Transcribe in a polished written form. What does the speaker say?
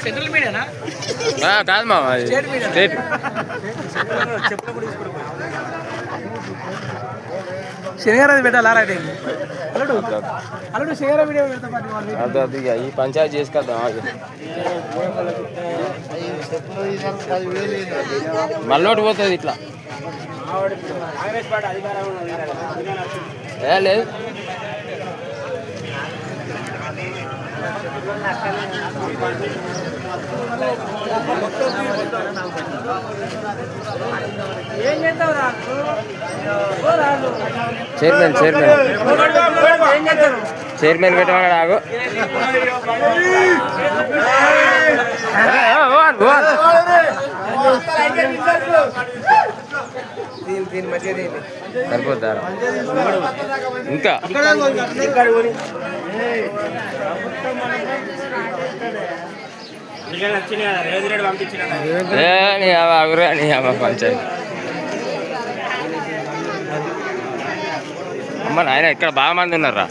central మీడియానా కాదు మామ state Shanigaram పెట్టాలా అల్లుడు అల్లుడు శనిగారం వీడియో పెడతా అది ఈ పంచాయతీ చేసుకొద్దాం మళ్ళోటి పోతుంది ఇట్లా లేదు చైర్మన్ చైర్మన్ పెట్టమన్నాడు ఆగు సరిపోద్దా ఇంకా పంచాయతీ అమ్మ నాయన ఇక్కడ బాగా మంది ఉన్నారా